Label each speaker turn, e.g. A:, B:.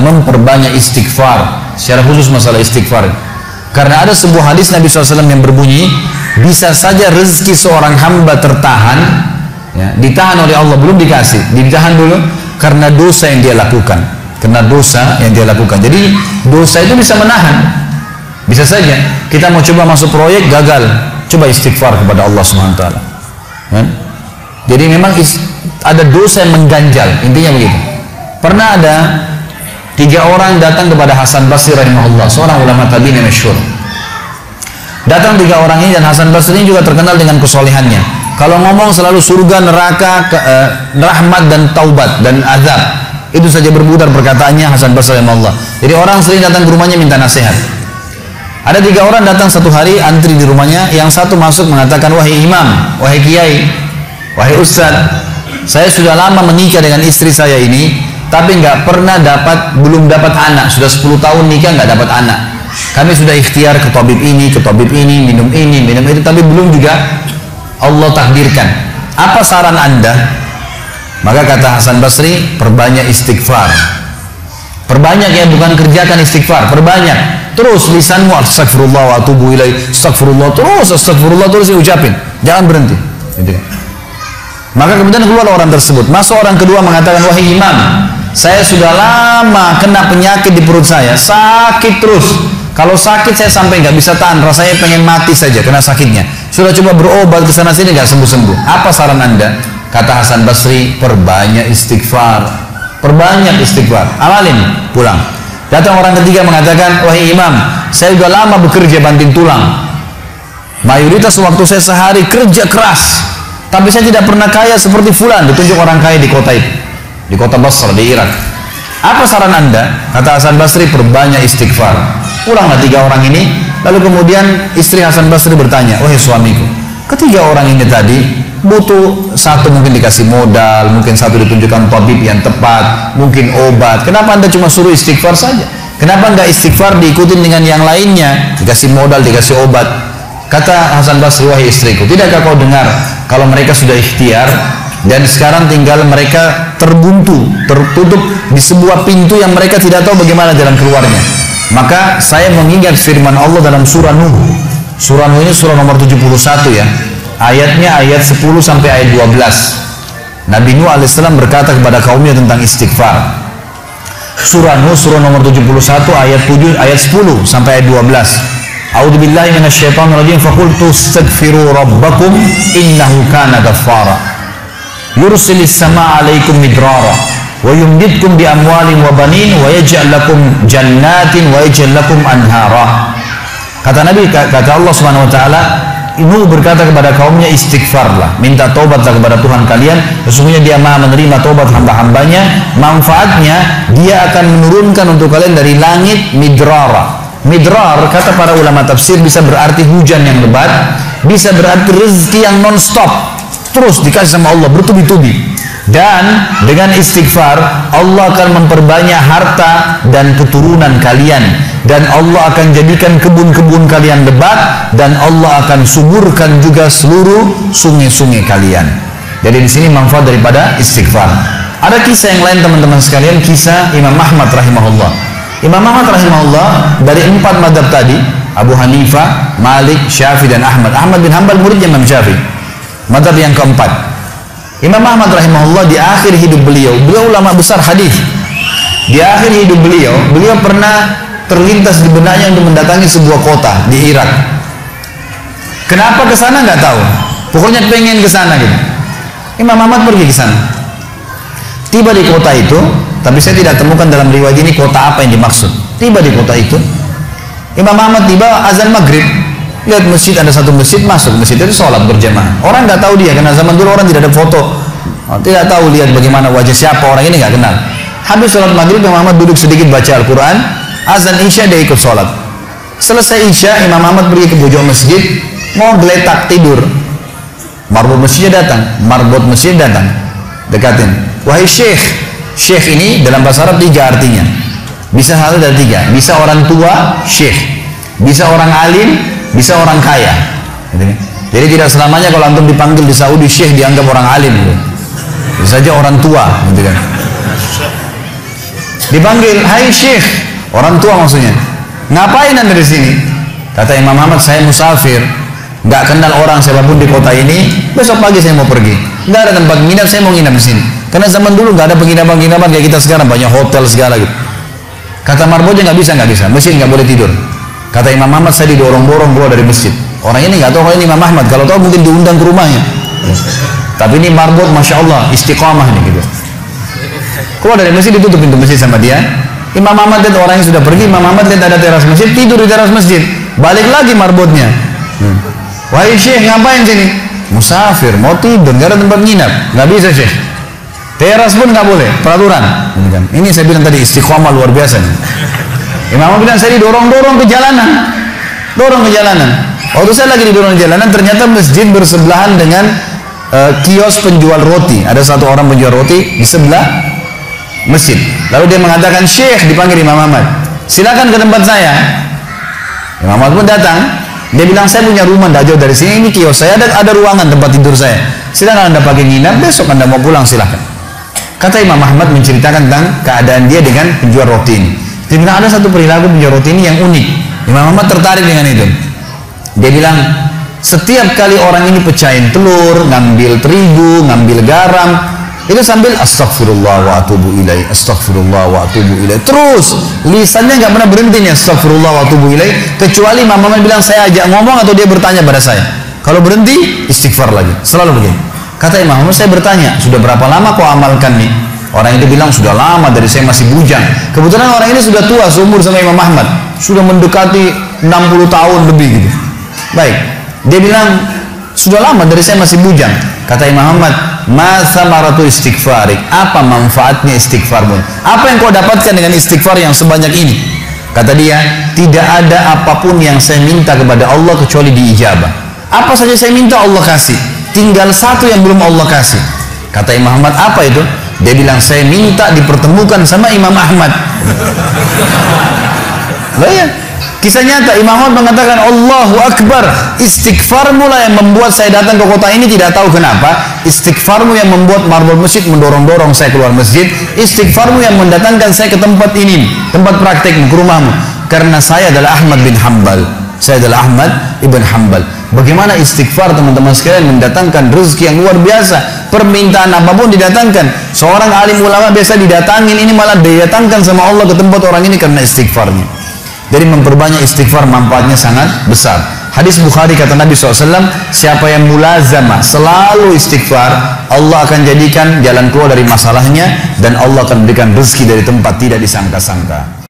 A: dan memperbanyak istighfar. Secara khusus masalah istighfar, karena ada sebuah hadis Nabi SAW yang berbunyi, bisa saja rezeki seorang hamba tertahan, ya, ditahan oleh Allah, belum dikasih, ditahan dulu karena dosa yang dia lakukan. Jadi dosa itu bisa menahan. Bisa saja kita mau coba masuk proyek, gagal, coba istighfar kepada Allah Subhanahu wa taala. Jadi memang ada dosa yang mengganjal, intinya begitu. Pernah ada 3 orang datang kepada Hasan Basri rahimahullah, seorang ulama tabi'in yang masyhur. Datang 3 orang ini, dan Hasan Basri ini juga terkenal dengan kesolehannya. Kalau ngomong selalu surga, neraka, rahmat dan taubat dan azab. Itu saja berputar perkataannya Hasan Basri rahimahullah. Jadi orang sering datang ke rumahnya minta nasihat. Ada 3 orang datang satu hari, antri di rumahnya. Yang satu masuk mengatakan, wahai imam, wahai kiai, wahai ustaz, saya sudah lama menikah dengan istri saya ini, tapi belum dapat anak. Sudah 10 tahun nikah nggak dapat anak. Kami sudah ikhtiar ke tabib ini, minum itu, tapi belum juga Allah takdirkan. Apa saran anda? Maka kata Hasan Basri, perbanyak istighfar. Perbanyak, ya, bukan kerjakan istighfar, perbanyak. Terus lisanmu astagfirullah wa atubu ilaih, astagfirullah terus diucapin, jangan berhenti. Gitu. Maka kemudian keluar orang tersebut. Masuk orang kedua mengatakan, wahai imam, saya sudah lama kena penyakit di perut saya, sakit terus. Kalau sakit saya sampai nggak bisa tahan, rasanya pengen mati saja kena sakitnya. Sudah coba berobat ke sana sini nggak sembuh-sembuh. Apa saran anda? Kata Hasan Basri, perbanyak istighfar. Perbanyak istighfar. Amalin, pulang. Datang orang ketiga mengatakan, wahai imam, saya sudah lama bekerja banting tulang. Mayoritas waktu saya sehari kerja keras, tapi saya tidak pernah kaya seperti fulan. Ditunjuk orang kaya di kota itu, di kota Basra, di Irak. Apa saran anda? Kata Hasan Basri, perbanyak istighfar. Pulanglah 3 orang ini. Lalu kemudian istri Hasan Basri bertanya, wahai suamiku, ketiga orang ini tadi butuh, satu mungkin dikasih modal, mungkin satu ditunjukkan tabib yang tepat, mungkin obat. Kenapa anda cuma suruh istighfar saja? Kenapa enggak istighfar diikutin dengan yang lainnya, dikasih modal, dikasih obat? Kata Hasan Basri, wahai istriku, tidakkah kau dengar kalau mereka sudah ikhtiar dan sekarang tinggal mereka terbuntu, tertutup di sebuah pintu yang mereka tidak tahu bagaimana jalan keluarnya. Maka saya mengingat firman Allah dalam surah Nuh. Surah Nuh ini surah nomor 71, ya. Ayatnya ayat 10 sampai ayat 12. Nabi Nuh alaihissalam berkata kepada kaumnya tentang istighfar. Surah Nuh surah nomor 71 ayat 10 sampai ayat 12. A'udzubillahi minasyaitonirrajim. Faqultu astaghfiru rabbakum innahu kana ghaffara. Yursilis samaa 'alaikum midrara wa yumdidkum bi amwalin wa banin wa yaj'al lakum jannatin wa yaj'al lakum anhara. Kata Nabi, kata Allah Subhanahu wa taala, Nuh berkata kepada kaumnya, istighfarlah, minta taubatlah kepada Tuhan kalian, sesungguhnya Dia Maha menerima taubat hamba-hambanya. Manfaatnya Dia akan menurunkan untuk kalian dari langit midrara. Midrar, kata para ulama tafsir, bisa berarti hujan yang lebat, bisa berarti rezeki yang non-stop, terus dikasih sama Allah bertubi-tubi. Dan dengan istighfar Allah akan memperbanyak harta dan keturunan kalian, dan Allah akan jadikan kebun-kebun kalian lebat, dan Allah akan suburkan juga seluruh sungai-sungai kalian. Jadi di sini manfaat daripada istighfar. Ada kisah yang lain teman-teman sekalian, kisah Imam Ahmad rahimahullah. Imam Ahmad rahimahullah dari 4 mazhab tadi, Abu Hanifah, Malik, Syafi'i dan Ahmad. Ahmad bin Hanbal muridnya Imam Syafi'i, mazhab yang keempat. Imam Ahmad rahimahullah di akhir hidup beliau ulama besar hadis. Di akhir hidup beliau pernah terlintas di benaknya untuk mendatangi sebuah kota di Irak. Kenapa ke sana nggak tahu. Pokoknya pengen ke sana gitu. Imam Ahmad pergi ke sana. Tiba di kota itu, tapi saya tidak temukan dalam riwayat ini kota apa yang dimaksud. Tiba di kota itu, Imam Ahmad tiba azan maghrib. Lihat masjid, ada satu masjid, masuk masjid itu sholat berjamaah. Orang nggak tahu dia, karena zaman dulu orang tidak ada foto, tidak tahu lihat bagaimana wajah siapa orang ini, nggak kenal. Habis sholat maghrib, Imam Ahmad duduk sedikit baca Al-Quran. Azan isya dia ikut sholat. Selesai isya, Imam Ahmad pergi ke pojok masjid, mau geletak tidur. Marbot masjidnya datang, dekatin. Wahai syekh. Syekh ini dalam bahasa Arab 3 artinya. Bisa satu dari 3. Bisa orang tua, syekh. Bisa orang alim, bisa orang kaya. Jadi tidak selamanya kalau antum dipanggil di Saudi syekh dianggap orang alim. Bisa saja orang tua. Dipanggil, hai Syekh, orang tua maksudnya. Ngapain anda di sini? Kata Imam Ahmad, saya musafir, nggak kenal orang siapapun di kota ini. Besok pagi saya mau pergi, nggak ada tempat nginap, saya mau nginap di sini. Karena zaman dulu nggak ada penginapan kayak kita sekarang, banyak hotel segala gitu. Kata marbotnya nggak bisa, masjid nggak boleh tidur. Kata Imam Ahmad, saya didorong-dorong keluar dari masjid. Orang ini nggak tahu kalau ini Imam Ahmad, kalau tahu mungkin diundang ke rumahnya. Tapi ini marbot, masya Allah, istiqamah nih gitu. Keluar dari masjid, ditutup pintu masjid sama dia. Imam Ahmad lihat orang yang sudah pergi, Imam Ahmad lihat ada teras masjid, tidur di teras masjid. Balik lagi marbotnya. Wahai Syekh, ngapain sini? Musafir, mau tidur, nggak ada tempat nginap. Nggak bisa Syekh. Teras pun nggak boleh, peraturan. Ini saya bilang tadi istiqomah luar biasa nih. Imam Ahmad bilang saya didorong-dorong ke jalanan, Waktu saya lagi didorong ke jalanan, ternyata masjid bersebelahan dengan kios penjual roti. Ada satu orang penjual roti di sebelah masjid. Lalu dia mengatakan, Syekh, dipanggil Imam Ahmad, silakan ke tempat saya. Imam Ahmad pun datang. Dia bilang, saya punya rumah tidak jauh dari sini, ini kios saya, ada ruangan tempat tidur saya. Silakan anda pakai nginap, besok anda mau pulang silakan. Kata Imam Ahmad menceritakan tentang keadaan dia dengan penjual roti ini. Dia bilang, ada satu perilaku penjual roti ini yang unik. Imam Ahmad tertarik dengan itu. Dia bilang, setiap kali orang ini pecahin telur, ngambil terigu, ngambil garam, itu sambil astagfirullah wa atubu ilaih, astagfirullah wa atubu ilaih. Terus lisannya nggak pernah berhenti nih, astagfirullah wa atubu ilaih, kecuali Imam Ahmad bilang saya ajak ngomong atau dia bertanya pada saya. Kalau berhenti istighfar lagi, selalu begini. Kata Imam Ahmad, saya bertanya, sudah berapa lama kau amalkan nih? Orang itu bilang, sudah lama, dari saya masih bujang. Kebetulan orang ini sudah tua seumur sama Imam Ahmad, sudah mendekati 60 tahun lebih gitu. Baik, dia bilang, sudah lama, dari saya masih bujang. Kata Imam Ahmad, ma samaratu istighfarik, apa manfaatnya istighfarmu? Apa yang kau dapatkan dengan istighfar yang sebanyak ini? Kata dia, tidak ada apapun yang saya minta kepada Allah kecuali diijabah. Apa saja saya minta Allah kasih, tinggal satu yang belum Allah kasih. Kata Imam Ahmad, apa itu? Dia bilang, saya minta dipertemukan sama Imam Ahmad. Loh ya, kisah nyata. Imam Ahmad mengatakan, Allahu Akbar, istighfarmu lah yang membuat saya datang ke kota ini, tidak tahu kenapa. Istighfarmu yang membuat marbot masjid mendorong-dorong saya keluar masjid. Istighfarmu yang mendatangkan saya ke tempat ini, tempat praktek, ke rumahmu. Karena saya adalah Ahmad bin Hanbal. Saya adalah Ahmad ibn Hanbal. Bagaimana istighfar teman-teman sekalian mendatangkan rezeki yang luar biasa. Permintaan apapun didatangkan. Seorang alim ulama biasa didatangin, ini malah didatangkan sama Allah ke tempat orang ini karena istighfarnya. Jadi memperbanyak istighfar manfaatnya sangat besar. Hadis Bukhari kata Nabi SAW, siapa yang mulazamah selalu istighfar, Allah akan jadikan jalan keluar dari masalahnya dan Allah akan berikan rezeki dari tempat tidak disangka-sangka.